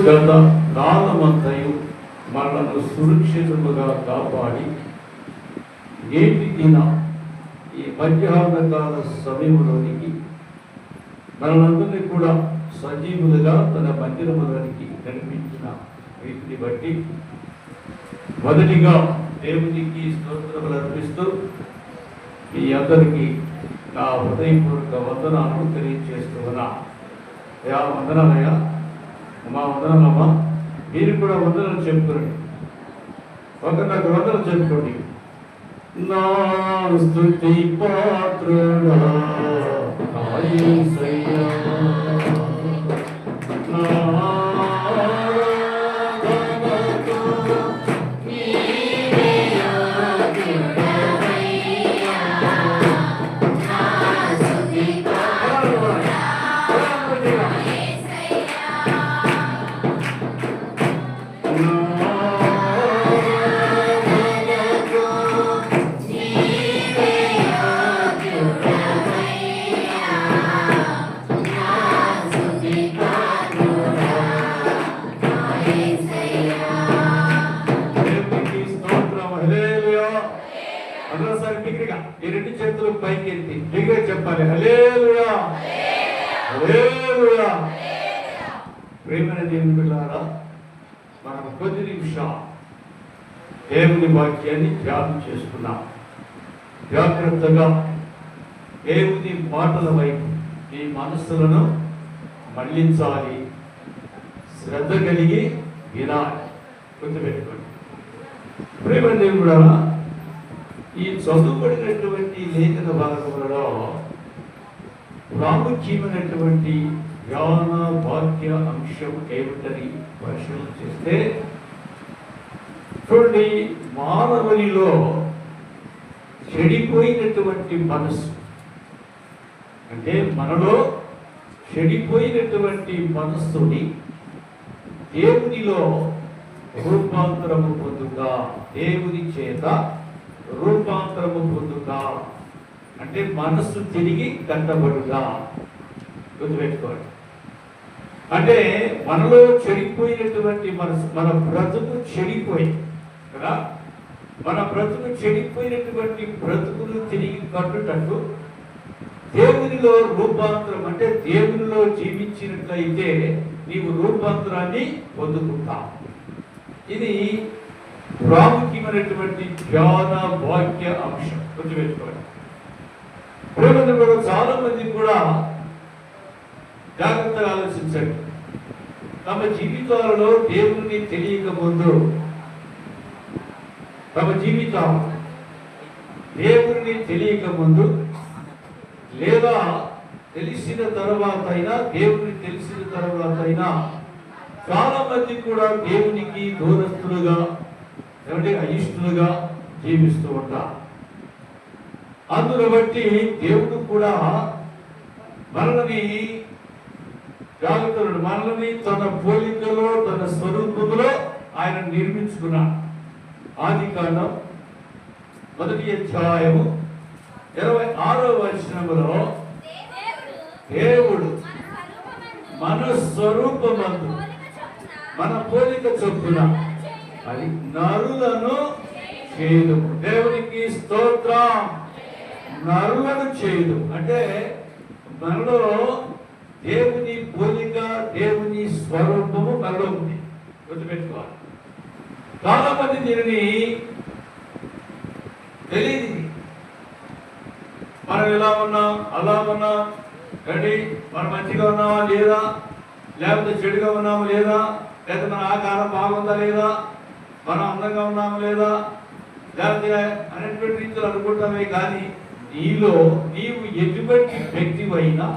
గత కాలమంతయు మనలను సురక్షితముగా కాపాడి నేటి దిన ఈ మధ్యాహ్నకాల సమయంలోనికి మనలందరినీ కూడా సజీవులుగా తన మందిరములోనికి నడిపించిన వీటిని బట్టి మొదటిగా దేవునికి స్తోత్రములు అర్పిస్తూ మీ అందరికీ నా హృదయపూర్వక వందనాలను తెలియజేస్తూ ఉన్నా. అయ్యా వందనాలయ్యా, మా వందనాలమ్మా. మీరు కూడా వందనాలు చెప్పుకోండి, నాకు వందనాలు చెప్పుకోండి. నా స్తుతి పాత్రుడా యేసయ్యా, ఈ రెండు చేతులు పైకి ఎత్తి బిగ్గా చెప్పాలి, హల్లెలూయా హల్లెలూయా. ప్రేమైన దేవుని బిడ్డలారా, మనం కొద్ది నిమిషాలు దేవుని వాక్యాన్ని ధ్యానం చేసుకున్నాం. జాగ్రత్తగా దేవుని మాటల వైపు ఈ మనస్సులను మళ్లించాలి, శ్రద్ధ కలిగి వినాలి. గుర్తుపెట్టుకోండి ప్రేమైన దేవుని బిడ్డలారా, ఈ చదువుబడినటువంటి లేఖన భాగములలో ప్రాముఖ్యమైనటువంటి జ్ఞాన వాక్య అంశం ఏమిటని పరిశీలన చేస్తే చూడండి, మానవునిలో చెడిపోయినటువంటి మనస్సు అంటే మనలో చెడిపోయినటువంటి మనస్సుని దేవునిలో రూపాంతరము పొందుగా, దేవుని చేత రూపాంతరము పొందుగా అంటే మనస్సు తిరిగి కట్టబడుగా. గుర్తుపెట్టుకోండి, అంటే మనలో చెడిపోయినటువంటి మనసు, మన బ్రతుకు చెడిపోయింది కదా, మన బ్రతుకు చెడిపోయినటువంటి బ్రతుకును తిరిగి కట్టుటట్టు దేవునిలో రూపాంతరం అంటే దేవునిలో జీవించినట్లయితే నీవు రూపాంతరాన్ని పొందుకుంటావు. ఇది ప్రాముఖ్యమైనటువంటి జ్ఞాన వాక్య అంశం. గుర్తుపెట్టుకోండి. చాలా మంది కూడా జాగ్రత్తగా ఆలోచించండి. తమ జీవితాలలో దేవుని తెలియక ముందు, తమ జీవితం దేవుని తెలియక ముందు లేదా తెలిసిన తర్వాత అయినా, దేవుని తెలిసిన తర్వాత అయినా చాలా మంది కూడా దేవునికి దూరస్తులుగా ఏమంటే అయిష్టులుగా జీవిస్తూ ఉంటారు. అందును బట్టి దేవుడు కూడా మనల్ని జాగ్రత్తలు, మనల్ని తన పోలికలో తన స్వరూపంలో ఆయన నిర్మించుకున్నాడు. ఆదికాండం 1వ అధ్యాయము 26వ వచనములో దేవుడు మన స్వరూపమందు మన పోలిక చొప్పున అది నరులను చేయదు. దేవునికి స్తోత్రం. నరులను చేయదు అంటే మనలో దేవుని పోలిక, దేవుని స్వరూపము మనలో ఉంది. గుర్తుపెట్టుకోవాలి. చాలా మంది దీనిని తెలియదు. మనం ఎలా ఉన్నాం, అలా ఉన్నాం, రండి మనం మంచిగా ఉన్నామా లేదా, లేకపోతే చెడుగా ఉన్నామా లేదా, లేకపోతే మన ఆకారం బాగుందా లేదా, మనం అందంగా ఉన్నాము లేదా, లేకపోతే అనేటువంటి రీతిలో అనుకుంటామే. కానీ నీలో నీవు ఎటువంటి వ్యక్తివైనా,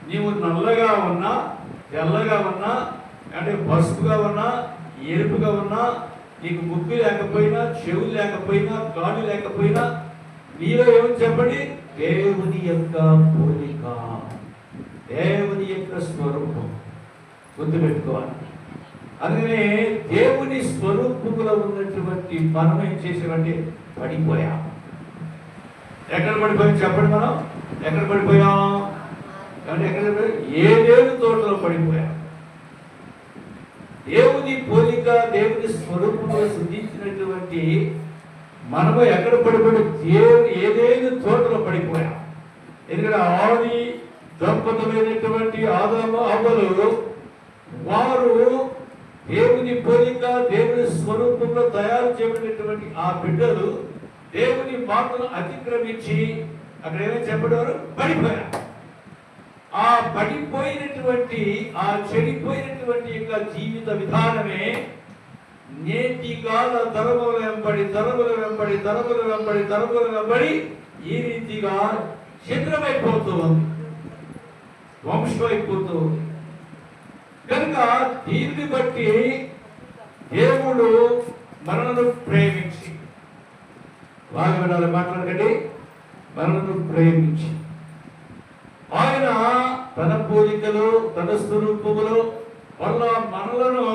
నీవు నల్లగా ఉన్నా, తెల్లగా ఉన్నా, అంటే పసుపుగా ఉన్నా, ఎరుపుగా ఉన్నా, నీకు ముక్కు లేకపోయినా, చెవులు లేకపోయినా, కాళ్ళు లేకపోయినా, నీలో ఏమని చెప్పండి, దేవుని యొక్క పోలిక, దేవుని యొక్క స్వరూపం. గుర్తుపెట్టుకోవాలి. అందుకనే దేవుని స్వరూపంలో ఉన్నటువంటి మనం ఏం చేసామంటే పడిపోయాం. ఎక్కడ పడిపోయాం చెప్పండి, మనం ఎక్కడ పడిపోయాం అంటే ఎక్కడ ఏదేను తోటలో పడిపోయాం. దేవుని పోలిక దేవుని స్వరూపంలో సృజించినటువంటి మనము ఎక్కడ పడిపోయి ఏదైనా తోటలో పడిపోయాం. ఎందుకంటే ఆది దంపతులైనటువంటి ఆదాము అవ్వలు వారు దేవుని పోలిక దేవుని స్వరూపంలో తయారు చేయబడినటువంటి ఆ బిడ్డలు దేవుని మాటను అతిక్రమించి అక్కడ ఏమైనా చెప్పేవారు పడిపోయారు. ఆ పడిపోయినటువంటి ఆ చెడిపోయినటువంటి యొక్క జీవిత విధానమే నేటి కాల తరముల వెంబడి ఈ రీతిగా ఛిద్రమైపోతూ ఉంది, ధ్వంసమైపోతూ ఉంది. కనుక దీన్ని బట్టి దేవుడు మనను ప్రేమించి, బాగా వినాలి మాట్లాడకండి, మనను ప్రేమించి ఆయన తన పోలికలు తన స్వరూపములు వల్ల మనలను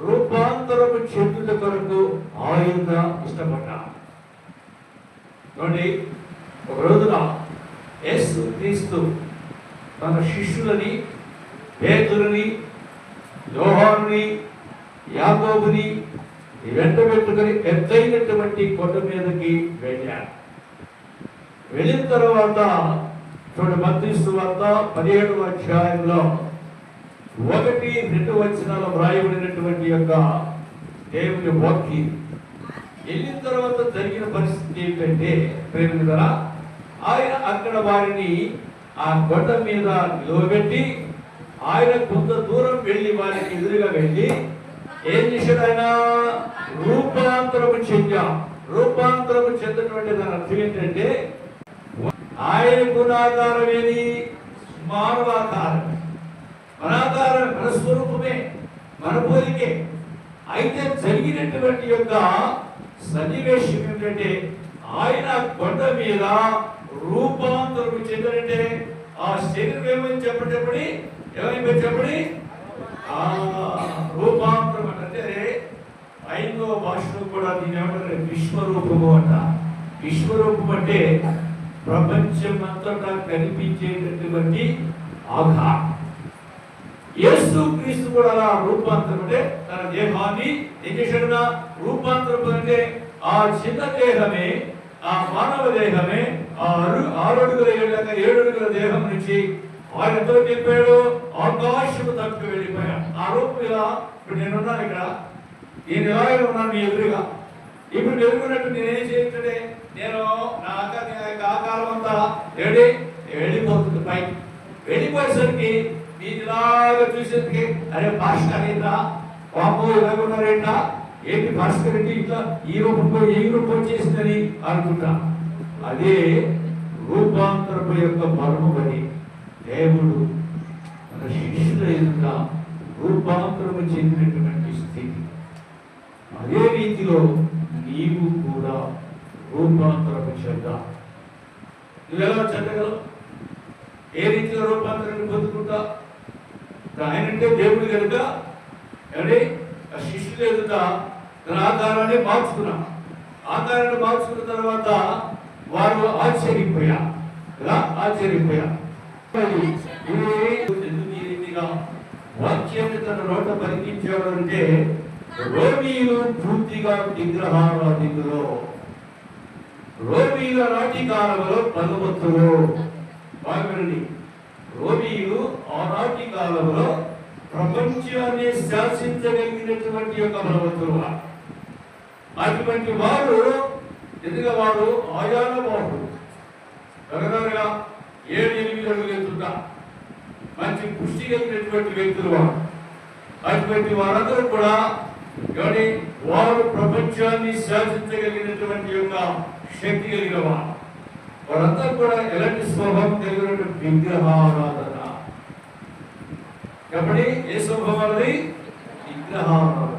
రూపాంతరము చెందుట కొరకు ఆయన ఇష్టపడ్డాడు. ఒక రోజున యేసు క్రీస్తు తన శిష్యులని పేతురుని యోహానుని యాకోబుని వెంట పెట్టుకుని ఎత్తైనటువంటి కొండ మీదకి వెళ్ళాడు. వెళ్ళిన తర్వాత చూడండి, మత్తయి సువార్త 17వ అధ్యాయంలో 1-2 వచనాలు వ్రాయబడినటువంటి యొక్క దేవుని వాక్యం. వెళ్ళిన తర్వాత జరిగిన పరిస్థితి ఏంటంటే ప్రేమికులారా, ఆయన అక్కడ వారిని ఆ కొండ మీద నిలవబెట్టి ఆయన కొంత దూరం వెళ్ళి వారికి ఎదురుగా వెళ్ళి ఏం చేశాడు? ఆయన రూపాంతరము చెందటువంటి దాని అర్థం ఏంటంటే ఆయన గుణాకారం ఏది? మానవాకారం. మనాకారం మన స్వరూపమే, మన పోలికే. అయితే జరిగినటువంటి యొక్క సన్నివేశం ఏంటంటే ఆయన కొండ మీద రూపాంతరం చెందంటే ఆ శరీరం ఏమని చెప్పండి, రూపాంతరం అంటే ఐదో భాషలో కూడా దీని ఏమంటారు? విశ్వరూపము అంట. విశ్వరూపం అంటే ప్రపంచం అంతటా కనిపించేటటువంటి ఆకారం. యేసు క్రీస్తు కూడా అలా రూపాంతరం అంటే తన దేహాన్ని ఏం చేశాడుగా రూపాంతరం అంటే ఆ చిన్న దేహమే, ఆ మానవ దేహమే 6 అడుగుల 7 అడుగుల దేహం నుంచి ఆయన ఎంతో చెప్పాడు, ఆకాశము తప్పి వెళ్ళిపోయాడు. ఆ రూపం ఇలా ఇప్పుడు నేనున్నాను, ఇక్కడ నేను ఎలాగే ఉన్నాను మీ ఎదురుగా. ఇప్పుడు ఎదురుకున్నట్టు నేనేం చేస్తుంటే నేను నా ఆకారం అంతా వెళ్ళిపోతుంది పైకి. వెళ్ళిపోయేసరికి నేను ఇలాగా చూసేసరికి అరే భాస్కర్ ఏంటా బాబు ఇలాగ ఉన్నారేంటా, ఏంటి భాస్కర్ ఏంటి ఇట్లా ఈ రూపం చేసిందని అనుకుంటా. అదే రూపాంతరపు యొక్క బలము అని దేవుడు మన శిష్యుల ఎదుట రూపాంతరము చెందినటువంటి స్థితి. అదే రీతిలో నీవు కూడా రూపాంతరము చెందా. నువ్వు ఎలా చెందగలవు? ఏ రీతిలో రూపాంతరాన్ని పొందుకుంటా? ఆయనంటే దేవుడు కనుక ఆ శిష్యుల ఎదుట తన ఆకారాన్ని మార్చుకున్నా. ఆకారాన్ని మార్చుకున్న తర్వాత వారు ఆశ్చర్యపోయా. ఎందుకు ఈ రీతిగా వాక్యాన్ని తన నోట పలికించాడు అంటే రోమీయులు పూర్తిగా విగ్రహారాధికులు. రోమీయుల నాటి కాలంలో భగవంతుడు బాగుండి, రోమీయులు ఆనాటి కాలంలో ప్రపంచాన్ని శాసించగలిగినటువంటి యొక్క భగవంతుడు. అటువంటి వారు ఎందుకు వారు ఆయాన వాడు దగ్గరగా 7-8 అడుగులు ఎత్తుతా మంచి పుష్టి కలిగినటువంటి వ్యక్తులు వారు. అటువంటి వారందరూ కూడా వారు ప్రపంచాన్ని శాసించగలిగినటువంటి యొక్క శక్తి కలిగిన వారు. వారందరూ కూడా ఎలాంటి స్వభావం కలిగినటువంటి విగ్రహారాధన. కాబట్టి ఏ స్వభావం అనేది? విగ్రహారాధన.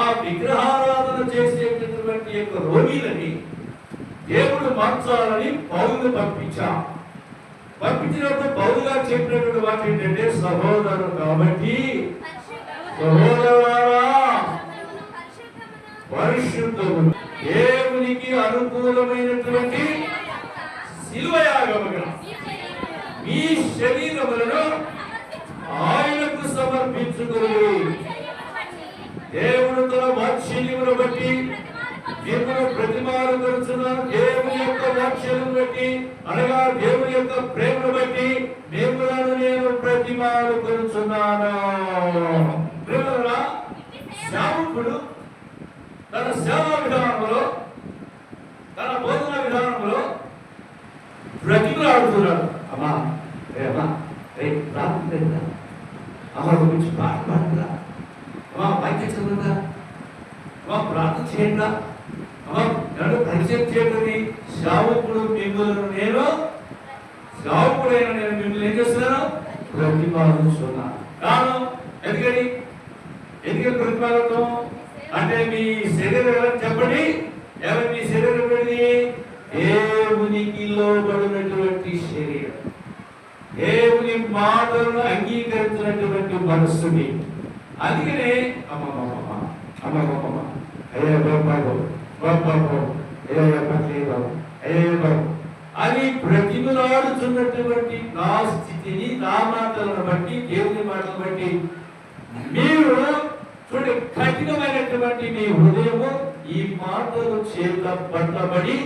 ఆ విగ్రహారాధన చేసేటటువంటి యొక్క రోగిలని దేవుడు మార్చాలని పౌలును పంపించినప్పుడు పౌలు గారు చెప్పినటువంటి వాటి ఏంటంటే సహోదరుడు కాబట్టి సహోదరులారా పరిశుద్ధము దేవునికి అనుకూలమైనటువంటి శిలువ యాగముగా మీ శరీరములను ఆయనకు సమర్పించుకుని వాక్యం బట్టి అనగా దేవుని యొక్క ప్రేమను బట్టి మిమ్మలను నేను ప్రతిమాలు కొలుచున్నాను. ప్రేమరా సేవకుడు తన సేవా విధానంలో తన బోధన విధానంలో ప్రతిమలాడుతున్నాడు. అమ్మా రేమా రే ప్రార్థన అమ్మ గురించి పాట పాడరా, అమ్మా వాక్యం చదువురా, అమ్మా ప్రార్థన చేయండి, అమ్మా నన్ను పరిచయం చేయండి. సేవకుడు మిమ్మల్ని నేను సేవకుడైన నేను మిమ్మల్ని ఏం చేస్తున్నాను? ప్రతిపాదిస్తున్నాను. కారణం ఎందుకని ప్రతిపాదన అంటే మీ శరీరం ఎవరు చెప్పండి? ఎవరు మీ శరీరం పెడిది? దేవునికి లోబడినటువంటి శరీరం, దేవుని మాటలను అంగీకరించినటువంటి మనస్సుని. అందుకనే అని ప్రతిమలాడుతున్నటువంటి నా స్థితిని, నా మాటలను బట్టి, దేవుని మాటలను బట్టి మీరు చూడండి, కఠినమైనటువంటి మీ హృదయము ఈ మాటలు చేత పట్టబడి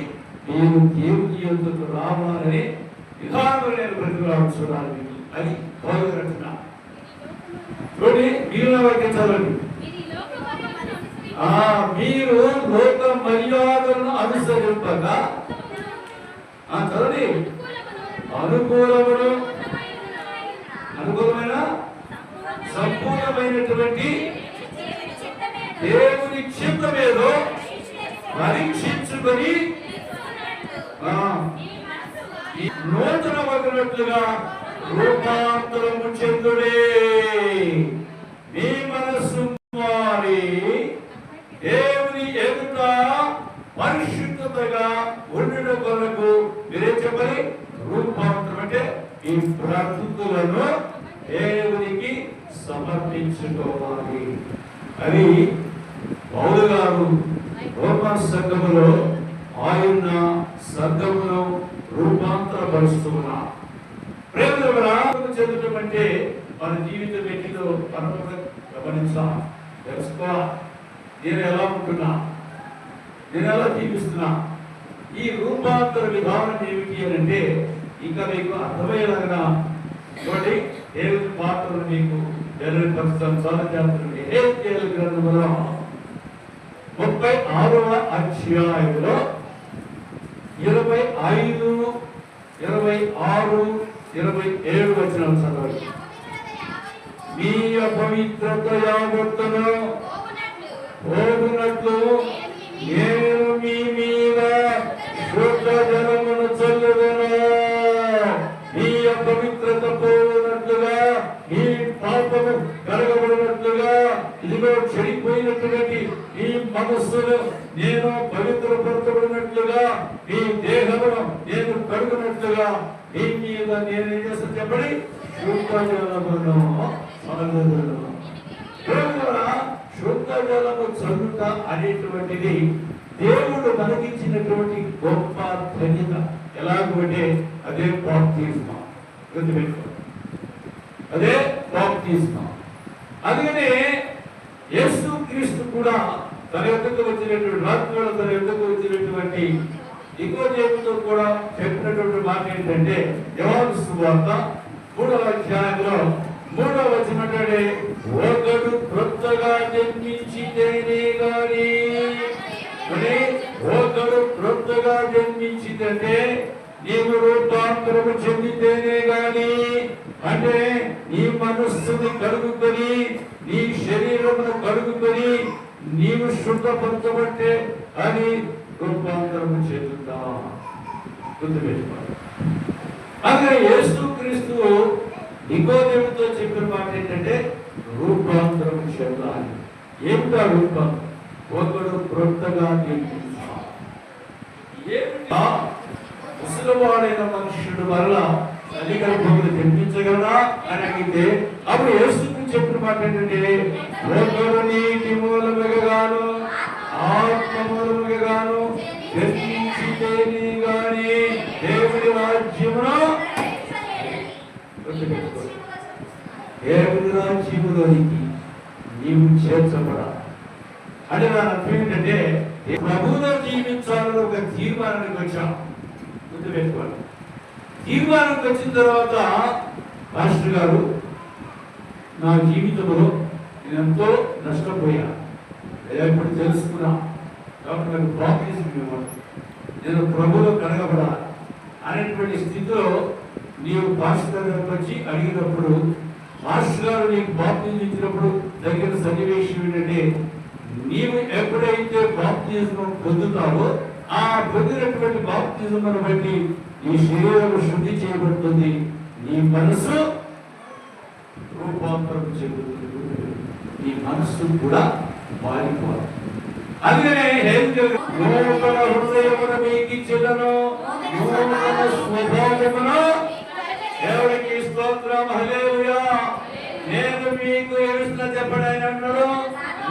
మీరు దేవుని యొద్దకు రావాలని విధానం నేను ప్రతిపాదిస్తున్నాను. అది పోగొట్టున్నా చూడండి, మీరు చదవండి. మీరు లోక మర్యాదలను అనుసరింపగా చదవండి, అనుకూలమైన సంపూర్ణమైనటువంటి దేవుని చిత్తమేదో పరీక్షించుకొని నూతన వదినట్లుగా రూపాంతరము చెందుడే. మీ మనస్సు మారి దేవుని ఎదుట పరిశుద్ధతగా ఉండడం కొరకు మీరేం చెప్పాలి? రూపాంతరం అంటే ఈ బ్రతుకులను దేవునికి సమర్పించుకోవాలి. అది పౌలు గారు రోమా సంఘములో ఆయన సంఘమును రూపాంతరపరుస్తున్నా. ప్రేమగా చెందడం అంటే మన జీవితం ఎన్నిలో మనం గమనించాం, తెలుసుకోవాలి. నేను ఎలా ఉంటున్నా, నేను ఎలా జీవిస్తున్నా, ఈ రూపాంతర విధానం ఏమిటి అని అంటే ఇంకా మీకు అర్థమయ్యేలాగా చూడండి. దేవుని పాత్రలు మీకు తెలియపరుస్తాను. ఎహెజ్కేలు గ్రంథములో 36వ అధ్యాయంలో 25, 26, 27 వచనాలు చదవండి. మీ అపవిత్రత యావత్తును పోగునట్లు నేను మీ మీద శుద్ధ జలమును చల్లుదును. మీ అపవిత్రత పోగునట్లుగా, మీ పాపము కడగబడినట్లుగా, ఇదిగో చెడిపోయినటువంటి ఈ మనస్సును నేను పవిత్రపరచబడినట్లుగా, మీ దేహమును నేను కడుగునట్లుగా మీ మీద నేనేం చేస్తాను చెప్పండి? శుద్ధ జలమును చల్లుదును. శుద్ధ జలము చల్లుట అనేటువంటిది దేవుడు మనకిచ్చినటువంటి గొప్ప ధన్యత. ఎలాగంటే అదే బాప్తిస్మం. అదే బాప్తిస్మం. అందుకనే యేసు క్రీస్తు కూడా తన యొద్దకు వచ్చినటువంటి రాత్రులు తన యొద్దకు వచ్చినటువంటి నికోదేముతో కూడా చెప్పినటువంటి మాట ఏంటంటే, యోహాను సువార్త 3వ అధ్యాయంలో 3వ వచనమంటే, ఒకడు క్రొత్తగా జన్మించితేనే గాని, ఒకడు క్రొత్తగా జన్మించితే నీవు రూపాంతరము చెందితేనే గాని, అంటే నీ మనస్సుని కడుగుకొని, నీ శరీరమును కడుగుకొని నీవు శుద్ధపరచబట్టే అని రూపాంతరము చెందుతా. గుర్తుపెట్టుకోవాలి. అందుకే యేసు క్రీస్తు నికోదేముతో చెప్పిన మాట ఏంటంటే రూపాంతరం చెందాలి. ఏమిటా రూపం? ఒకడు క్రొత్తగా జన్మించాలి. ఏమిటా? ముసలివాడైన మనుష్యుడు వల్ల తల్లిగర్భములు జన్మించగలరా అని అడిగితే అప్పుడు యేసు చెప్పిన మాట ఏంటంటే, ఒకడు నీటి మూలముగాను ఆత్మ మూలముగాను జన్మించితేనే గాని దేవుడి రాజ్యమును, దేవుడి రాజ్యములోనికి నీవు చేర్చబడాలి. అంటే నా అర్థం ఏంటంటే ప్రభువులో జీవించాలని ఒక తీర్మానానికి వచ్చాం. గుర్తుపెట్టుకోండి. తీర్మానంకి వచ్చిన తర్వాత మాస్టర్ గారు, నా జీవితంలో నేను ఎంతో నష్టపోయాను, ఇప్పుడు తెలుసుకున్నా, కాబట్టి నాకు బాప్టిజం ఇవ్వండి, నేను ప్రభులో కడగబడాలి అనేటువంటి స్థితిలో నీవు మాస్టర్ గారికి వచ్చి అడిగినప్పుడు, మాస్టర్ గారు నీకు బాప్టిజం ఇచ్చినప్పుడు జరిగిన సన్నివేశం ఏంటంటే, నీవు ఎప్పుడైతే బాప్టిజం పొందుతావో ఆ పొందినటువంటి బాప్టిజం బట్టి నీ శరీరం శుద్ధి చేయబడుతుంది, నీ మనసు రూపాంతరం చెందుతుంది, నీ మనస్సు కూడా మారిపోవాలి. అందుకనే నూతన హృదయమును మీకు ఇచ్చెదను, నూతన స్వభావమును, దేవుడికి స్తోత్రం, హల్లెలూయా. నేను మీకు ఏడుస్తున్న చెప్పండి, ఆయన అన్నాడు,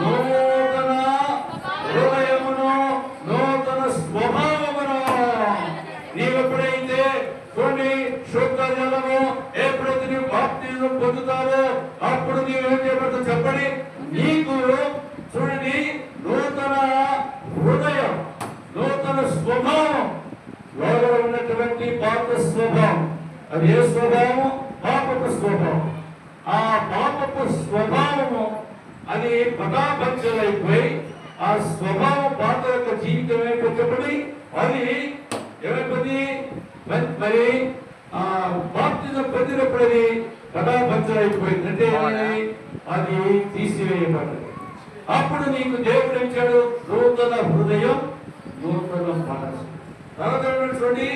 నూతన హృదయమును, నూతన స్వభావమును. నీవు ఎప్పుడైతే కొన్ని శుద్ధ జలము, ఎప్పుడైతే నీవు బాప్తిజం పొందుతావో అప్పుడు నీవు ఏం చేయబడుతుంది చెప్పండి, నీకు చూడండి నూతన హృదయం, నూతన స్వభావం, లోపల ఉన్నటువంటి పాప స్వభావం, అది ఏ స్వభావం? పాపపు స్వభావం. ఆ పాపపు స్వభావము అది పటాపంచలైపోయి ఆ స్వభావం పాత యొక్క జీవితం ఏమైపోయి అది ఏమైపోయింది, మరి ఆ బాప్తిజం పొందినప్పుడు అది పటాపంచలైపోయింది, అంటే అది తీసివేయబడ్డది. అప్పుడు నీకు దేవుడు ఇచ్చాడు నూతన హృదయం, నూతన మనసు. చూడండి,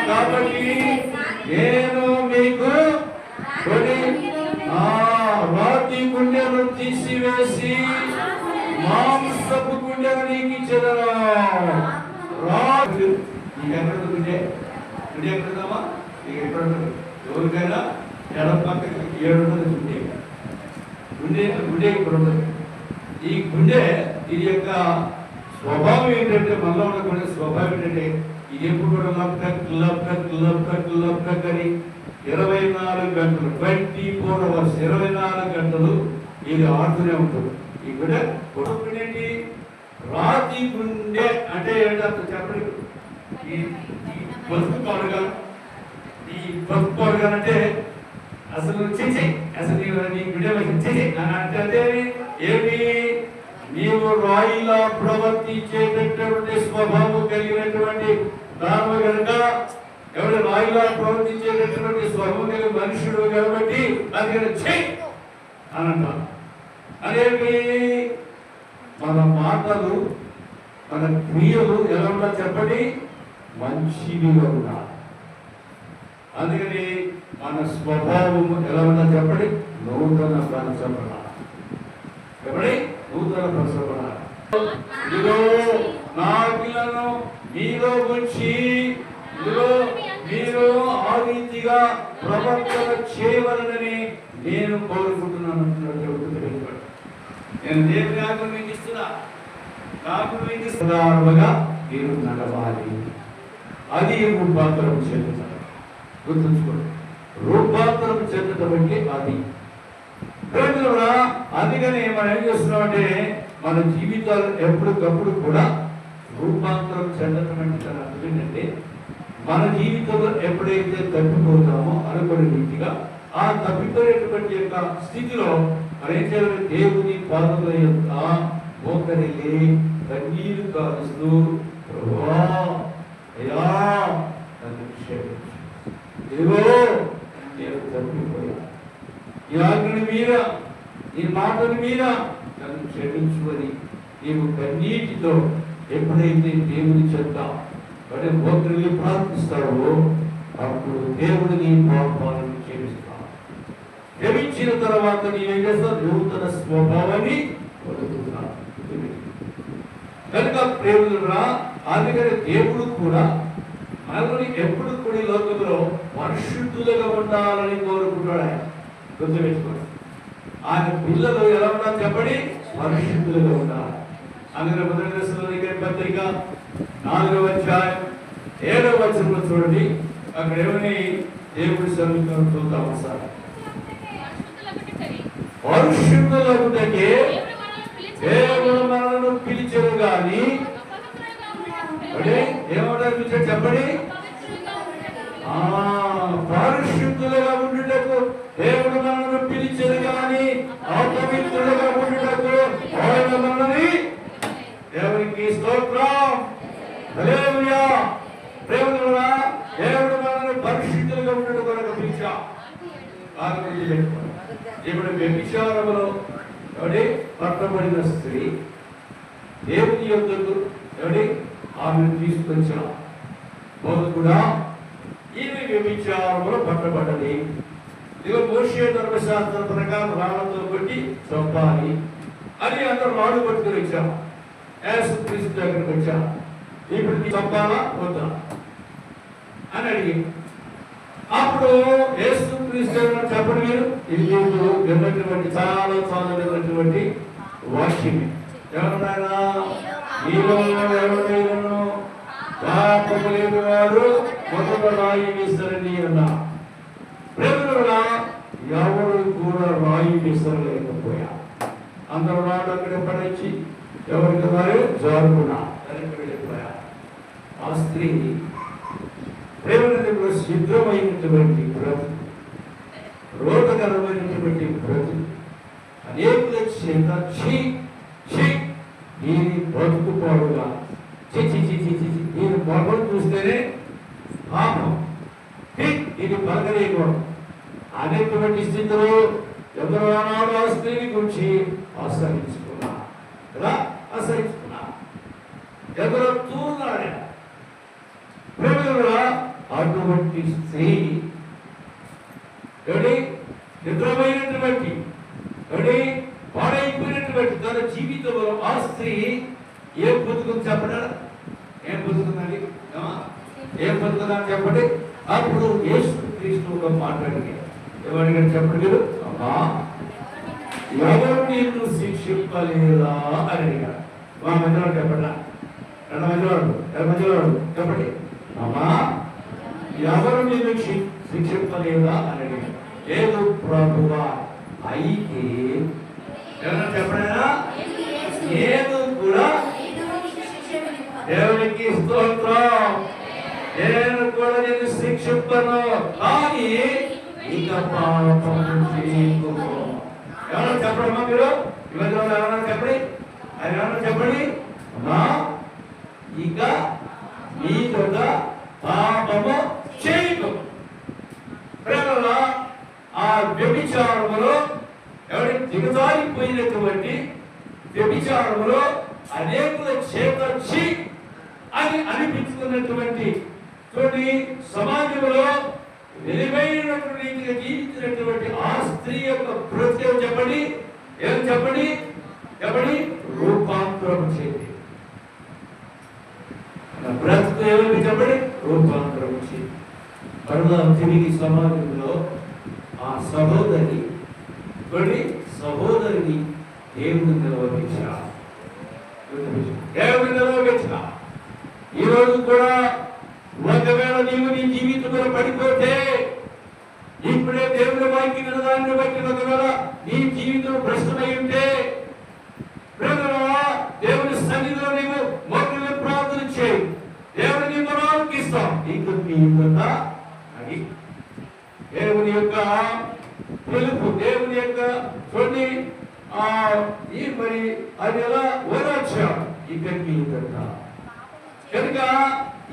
కాబట్టి నేను మీకు రాతి గుండెను తీసివేసి మాంసపు గుండెను నీకు ఇచ్చేదను. ఎక్కడ గుండె గుండె ఎక్కడదామా? ఎక్కడ ఎవరికైనా ఎడం పక్కకి 7 గుండె, గుండె గుండె ఇక్కడ ఉండదు. ఈ గుండె ఇది యొక్క స్వభావం ఏంటంటే, మనలో ఉన్న స్వభావం ఏంటంటే, ఇది ఎప్పుడు కూడా లబ్కక్ లబ్కక్ లబ్కక్ లబ్కక్ అని 24 గంటలు 24 అవర్స్ 24 గంటలు ఇది ఆడుతూనే ఉంటుంది. ఈ గుండె ఏంటి? రాతి గుండె అంటే ఏంటంటే చెప్పండి, ఈ బతుకు పాడుగా, ఈ బతుకు పాడుగా అంటే అసలు చేసే, అసలు నీ గుండె అంటే ఏమి, నీవు రాయిలా ప్రవర్తించేటటువంటి స్వభావం కలిగినటువంటి దాని కనుక, ఎవరు రాయిలా ప్రవర్తించేటటువంటి స్వభావం కలిగిన మనుషుడు కాబట్టి అందుకని చెయ్యి అని అంటారు. అదేమి, మన మాటలు మన క్రియలు ఎలా ఉండాలి చెప్పండి, మంచివిగా ఉండాలి. అందుకని మన స్వభావం ఎలా ఉండాలి చెప్పండి, నూతన పరచబడాలి. చెప్పండి, నూతన పరచబడాలి. ఇదిగో నా పిల్లను మీలో ఉంచి, ఇదిగో మీరు ఆ రీతిగా ప్రవర్తన చేయవలనని నేను కోరుకుంటున్నాను. నేను దేవుని ఆజ్ఞ మీకు ఇస్తున్నా, నాకు మీకు సాధారణంగా మీరు నడవాలి. అది రూపాంతరం చెందుతారు. గుర్తుంచుకోండి, రూపాంతరం చెందటం అంటే అది. అందుకని మనం ఏం చేస్తున్నాం అంటే, మన జీవితాలు ఎప్పటికప్పుడు కూడా రూపాంతరం చెందటం అంటే దాని అర్థం ఏంటంటే, మన జీవితంలో ఎప్పుడైతే తప్పిపోతామో అనుకునే రీతిగా ఆ తప్పిపోయేటువంటి యొక్క స్థితిలో మనం ఏం చేయాలి, దేవుని పాదముల యొక్క మోకరిల్లి కన్నీరు కారుస్తూ, ప్రభువా అయ్యా నన్ను క్షమించు, ఇదిగో నేను తప్పిపోయా, ఈ ఆజ్ఞని మీద ఈ మాటల మీద నన్ను క్షమించు అని నీవు కన్నీటితో ఎప్పుడైతే దేవుని చెంత అంటే మోకరిల్లి ప్రార్థిస్తావో అప్పుడు దేవుడు నీ పాపాలను క్షమిస్తావు. క్షమించిన తర్వాత నీవేం చేస్తావు, నూతన స్వభావాన్ని పొందుతున్నావు. కనుక ప్రేమలురా, అందుకని దేవుడు కూడా మనల్ని ఎప్పుడు కూడా లోకంలో పరిశుద్ధులుగా ఉండాలని కోరుకుంటాడు. ఆయన గుర్తుపెట్టుకోండి, ఆయన పిల్లలు ఎలా ఉండాలి చెప్పండి, పరిశుద్ధులుగా ఉండాలి. అందుకని మొదటి దశలోని పత్రిక 4వ అధ్యాయం 7వ వచనంలో చూడండి, అక్కడ ఏమని దేవుడి సమీపంలో చూద్దాం సార్. పరిశుద్ధులగుటకే దేవుడు మనల్ని పిలిచెను గాని ఏమంటారు చూసారు చెప్పండి. పరిశుద్ధులుగా ఉండుటకు దేవుడు మనల్ని పిలిచేది కానీ అపవిత్రులుగా ఉండుటకు ఆయన మనల్ని. దేవునికి స్తోత్రం. హల్లెలూయా. దేవుడురా, దేవుడు మనల్ని పరిశుద్ధులుగా ఉండటం కొరకు పిలిచా. ఇప్పుడు వ్యభిచారములో పట్టబడిన స్త్రీ దేవుని యొద్దకు ఆమెను తీసుకొచ్చిన కూడా ఈమె వ్యభిచారములో పట్టబడ్డది. ఇదిగో మోషే ధర్మశాస్త్రం ప్రకారం రాళ్లతో కొట్టి చంపాలి అని అందరూ రాళ్ళు పట్టుకుని వచ్చాము. యేసుక్రీస్తు దగ్గరికి వచ్చాము. ఇప్పుడు చంపాలా వద్దా అని అడిగి అప్పుడు యేసుక్రీస్తు చెప్పండి. మీరు ఇది విన్నటువంటి చాలా చాలా విన్నటువంటి వాక్యమే. ఎవరైనా మీలో ఎవరైనా పాపము లేని వాడు మొదట రాయి విసరని అన్నా. ప్రేమలుగా ఎవరు కూడా రాయి విసరలేకపోయా. అందరూ రాడు అక్కడ పడేసి ఎవరికి వారు జారుకున్నా వెళ్ళిపోయా. ఆ స్త్రీ ప్రేమలో సిద్ధమైనటువంటి బ్రతుకు, రోగకరమైనటువంటి బ్రతుకు, అనేకుల చేత దీని బ్రతుకు పాడుగా దీని మొహం చూస్తేనే పాపం, ఇది పలకలేయకూడదు అనేటువంటి స్థితిలో ఎవరు ఆనాడు ఆ స్త్రీని గురించి ఆశ్రయించుకున్నా కదా, ఆశ్రయించుకున్నా ఎవరో చూడాలి. అటువంటి స్త్రీ నిద్రమైనటువంటి పాడైపోయినటువంటి తన జీవితంలో ఆ స్త్రీ ఏం బతుకుంది చెప్పడా? ఏం బతుకుందండి? ఏం బతుకుందని చెప్పండి. అప్పుడు యేసుక్రీస్తు మాట్లాడి ఏమడిగారు చెప్పండి. మీరు అమ్మా ఎవరు నిన్ను శిక్షింపలేదా అని అడిగారు. మా మధ్యలో చెప్పండి, మధ్యలో చెప్పండి. అమ్మా ఎవరు నిన్ను శిక్షింపలేదా అని అడిగారు. లేదు ప్రభువా. అయితే ఎవరైనా చెప్పడైనా లేదు కూడా. దేవునికి స్తోత్రం. నేను కూడా నేను శిక్షింపను, కానీ ఇక పాపం చేయకు. ఎవరైనా చెప్పడమ్మా మీరు ఇవన్నీ ఎవరైనా చెప్పండి. ఆయన ఎవరైనా చెప్పండి. అమ్మా ఇక నీ తోట పాపము చేయకు. ప్రేమలో ఆ వ్యభిచారములో ఎవరి దిగజారిపోయినటువంటి వ్యభిచారములో అనేకుల చేత అని అనిపించుకున్నటువంటి కొన్ని సమాజంలో వెలువైనటువంటి రీతిగా జీవించినటువంటి ఆ స్త్రీ యొక్క బ్రతుకు చెప్పండి. ఏం చెప్పండి? చెప్పండి. రూపాంతరం చేయండి. బ్రతుకు ఏమైనా చెప్పండి. రూపాంతరం చేయండి. మరలా తిరిగి సమాజంలో ఆ సహోదరిని దేవుని నిలవగించా. దేవుని నిలవగించా. ఈరోజు కూడా ఒకవేళ నీవు నీ జీవితంలో పడిపోతే, ఇప్పుడే దేవుని వాక్యం వినడాన్ని బట్టి ఒకవేళ నీ జీవితం భ్రష్టమై ఉంటే, దేవుని సన్నిధిలో నీవు మొదలు ప్రార్థన చేయి. దేవుని మనోకిస్తాం. ఇంక మీ అని దేవుని యొక్క పిలుపు, దేవుని యొక్క కొన్ని మరి అది ఎలా ఓదార్చాడు. ఇక మీదట కనుక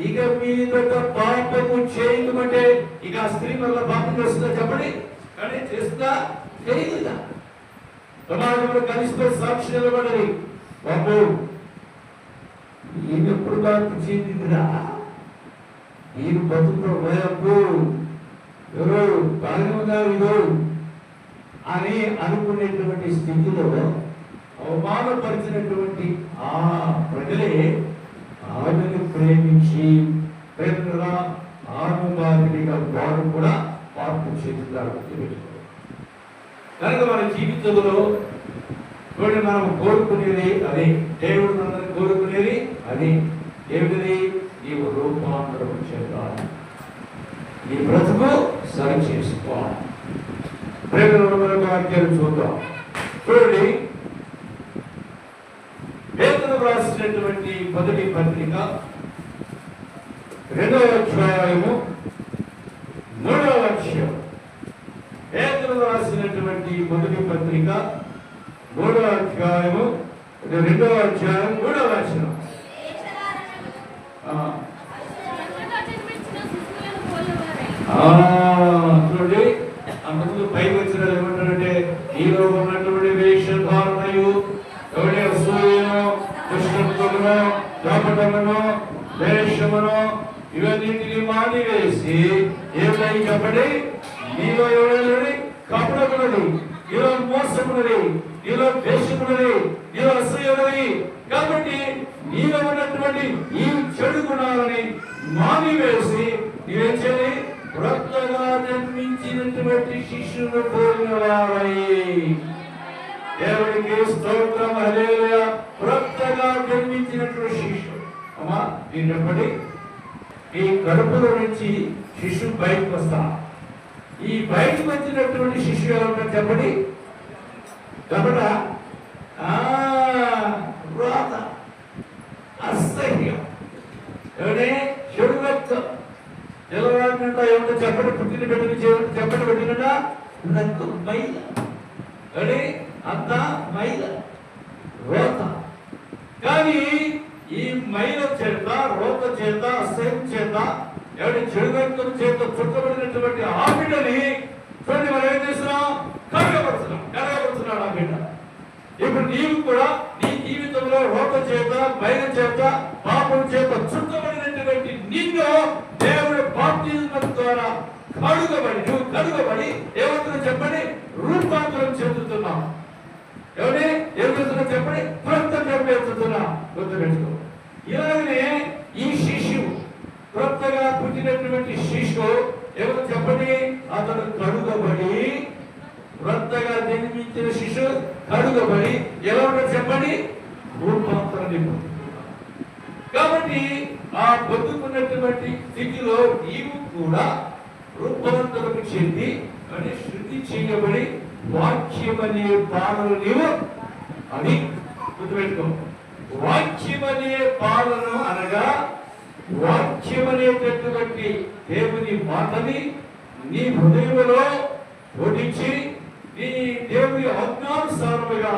ఇక మీదట పాపము చేయమంటే ఇక ఆ స్త్రీ వల్ల పాపం చేస్తుందా చెప్పండి. కానీ చేస్తుందా? చేయలేదా? సమాజంలో కలిసిపోయి సాక్షి నిలబడని బాబు ఈయన ఎప్పుడు మార్పు చెందిందిరా, ఈయన బతుకుతో భయపు ఎవరు బాగానే ఉన్నారు అని అనుకునేటువంటి స్థితిలో అవమానపరిచినటువంటి ఆ ప్రజలే ఆమెను ప్రేమించి ప్రేమగా ఆనుమాదిరిగా వారు కూడా మార్పు చెందుతారు. కనుక మన జీవితంలో మనం కోరుకునేది అదే. దేవుడు మనల్ని కోరుకునేది అదే. ఏమిటిది? నీవు రూపాంతరం చెందాలి, నీ బ్రతుకు సరి చేసుకోవాలి. ప్రేమ వాక్యాలు చూద్దాం. చూడండి, పేతురు రాసినటువంటి మొదటి పత్రిక 2వ అధ్యాయము 3వ వచనం. పేతురు రాసినటువంటి మొదటి పత్రిక 3వ అధ్యాయము 2వ అధ్యాయం 3వ వచనం. చూడండి, అంతకుముందు పైకి వచ్చిన ఏమంటారంటే నీలో ఉన్నటువంటి వేషధారణయు, ఎవరి అసూయను, దుష్టత్వమును, కపటమును, వేషమును ఇవన్నింటినీ మానివేసి ఏమై చెప్పండి, నీలో ఎవరైనా కపటమున్నది, నీలో మోసమున్నది, నీలో ద్వేషమున్నది, నీలో అసూయమున్నది. కాబట్టి నీలో ఉన్నటువంటి ఈ చెడు గుణాలని మానివేసి నీవేం చేయాలి? క్రొత్తగా జన్మించినటువంటి శిష్యులు పోలిన వారై. దేవుడికి స్తోత్రం, హల్లెలూయా. క్రొత్తగా జన్మించినటువంటి శిష్యుడు. అమ్మా నేను చెప్పండి, ఈ కడుపులో నుంచి శిశువు బయటకు వస్తా. ఈ బయటకు వచ్చినటువంటి శిశువు ఎవరు చెప్పండి? కపట, వ్రాత, అసహ్యం, ఎవడే చెడు రక్తం. తెల్లవారినంట ఏమంటే చెప్పండి, పుట్టిన పెట్టిన చెప్పండి పెట్టినట రక్తం మైల, ఎవడే అంతా మైల, రోత. కానీ ఈ మైల చేత, రోత చేత, అసహ్యం చేత, ఎవరి చెడు రక్తం చేత చుట్టబడినటువంటి ఆ బిడ్డని చూడండి మనం ఏం చేస్తున్నాం? కరగబడుతున్నాడు ఆ బిడ్డ. ఇప్పుడు నీవు కూడా నీ జీవితంలో రోత చేత, మైల చేత, పాపం చేత చుట్టబడినటువంటి నిన్ను దేవుడు బాప్తిజం ద్వారా కడుగబడి, నువ్వు కడుగబడి ఏమవుతుందో చెప్పండి, రూపాంతరం చెందుతున్నావు. ఎవరి ఏం చేస్తున్నా చెప్పండి, క్రొత్త జన్మ ఎత్తుతున్నా. గుర్తుపెట్టుకో. ఇలాగనే ఈ శిశువు, క్రొత్తగా పుట్టినటువంటి శిశువు ఎవరు చెప్పండి, అతను కడుగబడి, క్రొత్తగా జన్మించిన శిశువు కడుగబడి ఎలా ఉంటాడు చెప్పండి, రూపాంతరం. కాబట్టి ఆ పొందుకున్నటువంటి స్థితిలో నీవు కూడా రూపాంతరం చెంది అంటే శుద్ధి చేయబడి వాక్యం అనే పాలన నీవు అని గుర్తుపెట్టుకో. వాక్యం అనే పాలన అనగా వాక్యం అనేటటువంటి దేవుని మాటని నీ హృదయంలో ఓడించి నీ దేవుని ఆజ్ఞానుసారముగా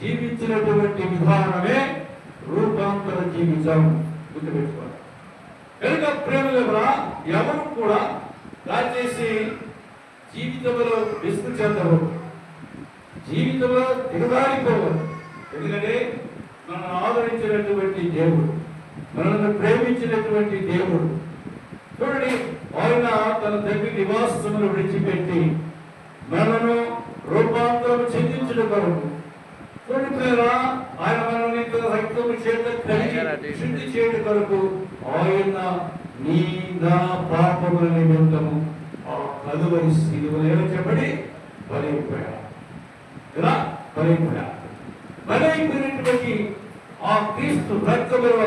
జీవించినటువంటి విధానమే రూపాంతర జీవితం. గుర్తుపెట్టుకోవాలి. కనుక ప్రేమగా ఎవరు కూడా దయచేసి జీవితంలో విసుగు చెందరు, జీవితంలో దిగదారిపోవరు. ఎందుకంటే మనల్ని ఆదరించినటువంటి దేవుడు, మనల్ని ప్రేమించినటువంటి దేవుడు. చూడండి, ఆయన తన దగ్గర నివాసములు విడిచిపెట్టి మనను రూపాంతరం చెందించడం కొరకు చూడండి, ఆయన మనల్ని తన రక్తము చేత కలిగి శుద్ధి చేయడం కొరకు ఆయన నీ నా పాపముల నిమిత్తము ఆ కలువరి శిలువలో ఏమో చెప్పండి బలైపోయాడు. ఇలా బలైపోయినటువంటి ఆ క్రీస్తు రక్తములో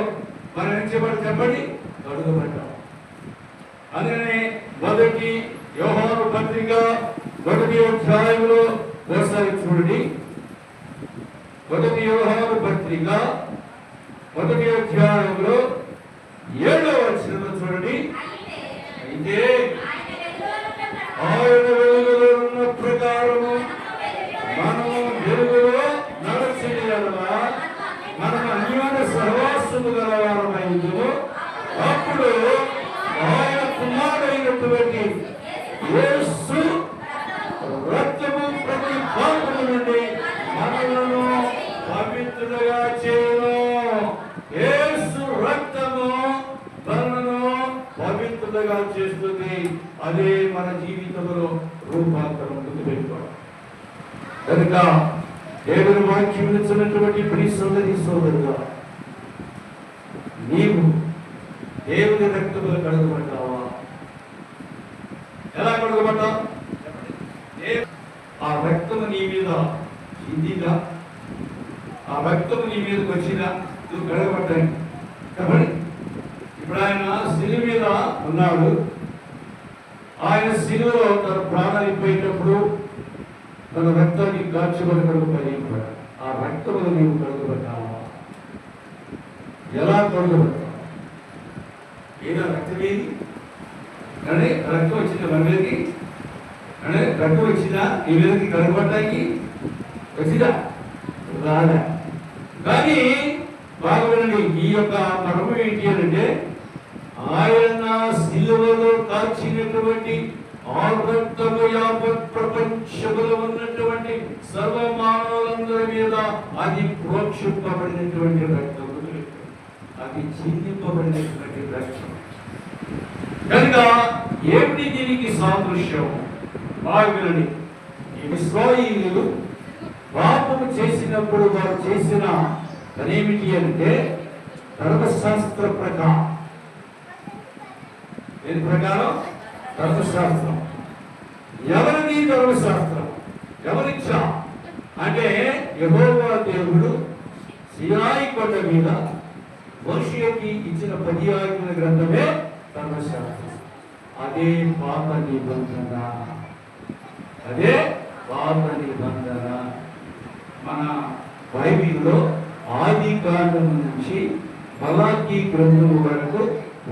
మనం ఏం చెప్పండి కడుగబడ్డాం. అందుకనే మొదటి యోహాను పత్రిక 1వ అధ్యాయంలో ఒకసారి చూడండి. 1 యోహాను పత్రిక 1వ అధ్యాయంలో 7వ వచనంలో చూడండి. అయితే ఆయన వెలుగులో ఉన్న ప్రకారము మనము వెలుగులో నడచేయాలా, మనము అన్యోన్య సహవాసము గలవారమైందుము. అప్పుడు ఆయన కుమారుడైనటువంటి యేసు రక్తము ప్రతి పాపము నుండి మనలను పవిత్రులుగా చేయను. యేసు రక్తము మనలను పవిత్రులుగా చేస్తుంది. అదే మన జీవితంలో రూపాంతరం. గుర్తుపెట్టుకోవాలి. కనుక దేవుని వాక్యం ఇచ్చినటువంటి ప్రియ సోదరుగా నీవు దేవుని రక్తములు కడుగబడ్డావా? ఎలా కడుగబడ్డావు? ఆ రక్తము నీ మీద చిందిగా, ఆ రక్తము నీ మీదకి వచ్చినా నువ్వు కడగబడ్డాయి కాబట్టి ఇప్పుడు ఆయన శిలువ మీద ఉన్నాడు. ఆయన శిలువలో తన ప్రాణాలు ఇప్పేటప్పుడు తన రక్తాన్ని కాల్చబడి కడుగుపడిపోయాడు. ఆ రక్తములు నీవు కడుగబడ్డావా? ఎలా కడుగబడ్డావు? ఏదో రక్తమేది రక్తం వచ్చిందా మన మీదకి? అంటే రక్తం వచ్చిందా ఈ మీదకి కనబడటానికి? వచ్చిందా? రాదా. కానీ బాగా వినండి, ఈ యొక్క పరమ ఏంటి అంటే ఆయన సిలువలో కాల్చినటువంటి ఆ రక్తము యావత్ ప్రపంచములో ఉన్నటువంటి సర్వ మానవులందరి మీద అది ప్రోక్షింపబడినటువంటి రక్తము, అది చిందింపబడినటువంటి రక్తం. కనుక ఏమిటి దీనికి సాదృశ్యం? బాగా వినండి, ఇశ్రాయేలీయులు పాపము చేసినప్పుడు వారు చేసిన పనేమిటి అంటే ధర్మశాస్త్ర ప్రకారం. దీని ప్రకారం ధర్మశాస్త్రం. ఎవరిది ధర్మశాస్త్రం? ఎవరిచ్చా అంటే యెహోవా దేవుడు సీనాయి కొండ మీద మోషేకి ఇచ్చిన 10 ఆజ్ఞల గ్రంథమే ధర్మశాస్త్రం. అదే పాత నిబంధన. అదే పాత నిబంధన. మన బైబిల్లో ఆది కాండం నుంచి మలాకీ గ్రంథం వరకు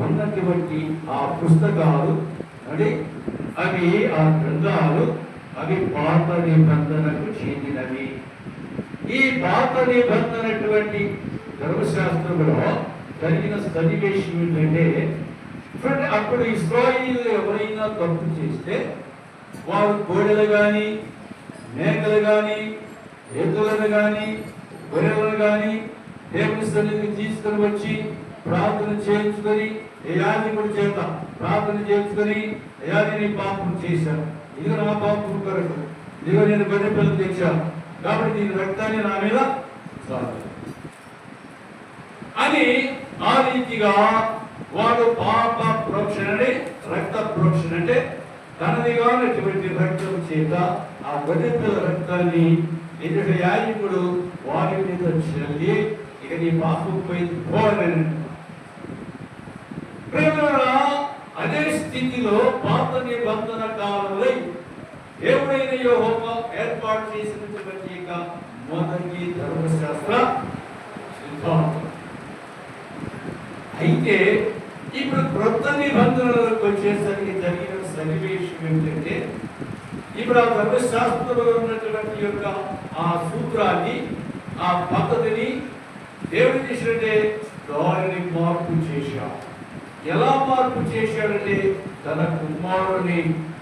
ఉన్నటువంటి ఆ పుస్తకాలు అవి ఆ గ్రంథాలు అవి పాత నిబంధనకు చెందినవి. ఈ పాత నిబంధనటువంటి ధర్మశాస్త్రంలో జరిగిన సన్నివేశం ఏంటంటే, అప్పుడు ఇశ్రాయేలీయులు ఎవరైనా తప్పు చేస్తే వారు కోడెలు కానీ మేకలు కానీ ఎద్దులను కానీ గొర్రెలను కానీ దేవుని సన్నిధికి తీసుకుని వచ్చి ప్రార్థన చేయించుకొని యాజకుడి చేత ప్రార్థన చేయించుకొని నీ పాపం చేశాను, ఇదిగో నా పాపం కొరకు, ఇదిగో నేను గొర్రె పిల్లలు తెచ్చాను కాబట్టి దీని రక్తాన్ని నా మీద అని ఆ రీతిగా వాడు పాప ప్రోక్షణ రక్త ప్రోక్షణ అంటే తనదిగా ఉన్నటువంటి రక్తం చేత ఆ గొర్రె పిల్లల రక్తాన్ని ఎదుటి యాజకుడు వారి మీద చల్లి ఇక నీ పాపం పోయింది పోవాలని. అదే స్థితిలో పాత నిబంధన కాలంలో దేవుడైన యెహోవా ఏర్పాటు చేసినటువంటి మొదటి ధర్మశాస్త్ర సిద్ధాంతం. అయితే ఇప్పుడు క్రొత్త నిబంధనలకు వచ్చేసరికి జరిగిన సన్నివేశం ఏమిటంటే, ఇప్పుడు ఆ ధర్మశాస్త్రంలో ఉన్నటువంటి యొక్క ఆ సూత్రాన్ని ఆ పద్ధతిని దేవుడు చేసినట్టే దానిని మార్పు చేశాడు. ఎలా మార్పు చేశాడంటే తన కుమారుని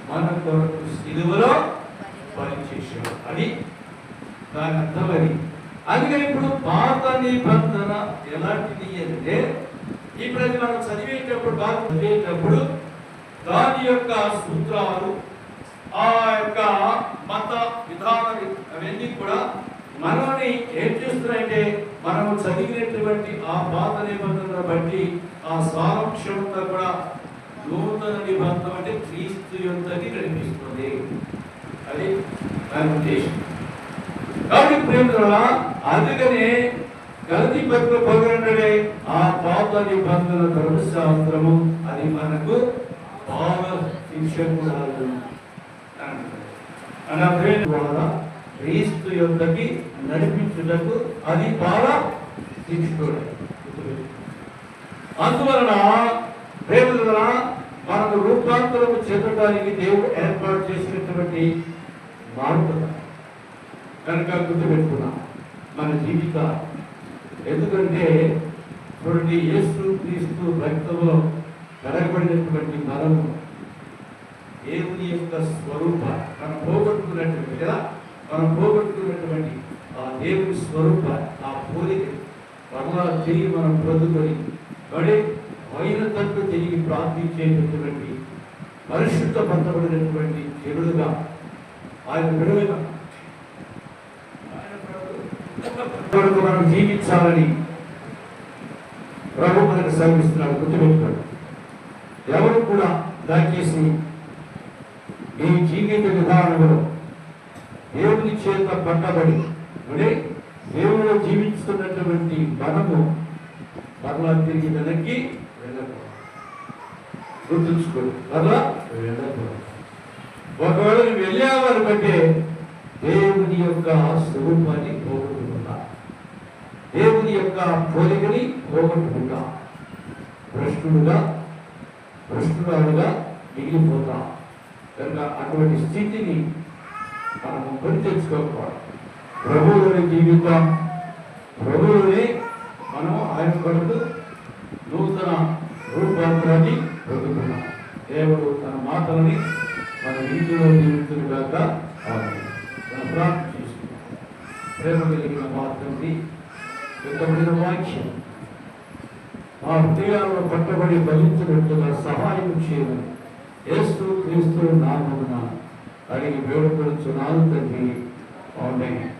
మన కొరకు సిలువలో పనిచేశాడు. అది దాని అర్థమని. అందుకని ఇప్పుడు పాత నిబంధన ఎలాంటిది అంటే, ఇప్పుడు అది మనం చదివేటప్పుడు బాగా చదివేటప్పుడు దాని యొక్క సూత్రాలు ఆ యొక్క మత విధానాలు అవన్నీ కూడా మనల్ని ఏం చేస్తున్నాయంటే, మనము చదివినటువంటి ఆ పాత నిబంధనను బట్టి ఆ సారాంశంతో కూడా నూతన నిబంధన అంటే క్రీస్తు యొక్కని కనిపిస్తుంది. అది దాని ఉద్దేశం. కాబట్టి ప్రేమ అందుకనే గలతీ పత్రిక 11 ఆ పాత నిబంధన ధర్మశాస్త్రము అది మనకు పాల శిక్షకురాలు ద్వారా క్రీస్తు యొక్కకి నడిపించుటకు అది పాల శిక్షకుడు. అందువలన ప్రేమ మనకు రూపాంతరము చెందడానికి దేవుడు ఏర్పాటు చేసినటువంటి మార్పు కనుక గుర్తుపెట్టుకున్నాం మన జీవితాలు. ఎందుకంటే చూడండి, యేసు క్రీస్తు రక్తంలో కడగబడినటువంటి మనము దేవుని యొక్క స్వరూప మనం పోగొట్టుకున్నటువంటి కదా, మనం పోగొట్టుకున్నటువంటి ఆ దేవుని స్వరూప ఆ పోలిక మరలా తిరిగి మనం పొందుకొని వాడే అయిన తట్టు తిరిగి ప్రార్థించేటటువంటి పరిశుద్ధ పట్టబడినటువంటి చెడుగా ఆయన విడుదల మనం జీవించాలని ప్రభు మనకు శ్రమిస్తున్నాడు. గుర్తుపెట్టుకోండి, ఎవరు కూడా దయచేసి ఈ జీవిత విధానంలో దేవుని చేత పట్టబడి దేవుడు జీవిస్తున్నటువంటి మనము మరలా తిరిగి వెనక్కి వెళ్ళకూడదు. గుర్తుంచుకోండి, మరలా వెళ్ళకూడదు. ఒకవేళ నువ్వు వెళ్ళేవారు కంటే దేవుని యొక్క స్వరూపాన్ని పోగొట్టుకుంటా, దేవుని యొక్క పోలికని పోగొట్టుకుంటా, భ్రష్టుడుగా మిగిలిపోతాం. కనుక అటువంటి స్థితిని మనము కొని తెచ్చుకోకపోవడం, ప్రభువుని జీవితం, ప్రభువుని మనం ఆయన కొరకు నూతన రూపాంతరాన్ని పొందుతున్నాం. దేవుడు తన మాటలని మన వీటిలో జీవితులుగాక మనం ప్రార్థన చేసుకున్నాం. ప్రేమ కలిగిన మాత్రమే ఎంతబడిన వాక్యం ఆ హృదయాలను పట్టబడి ఫలించినట్లుగా సహాయం చేయమని యేసు క్రీస్తు నామమున అడిగి వేడుకొనుచున్నాను తండ్రి. ఆమేన్.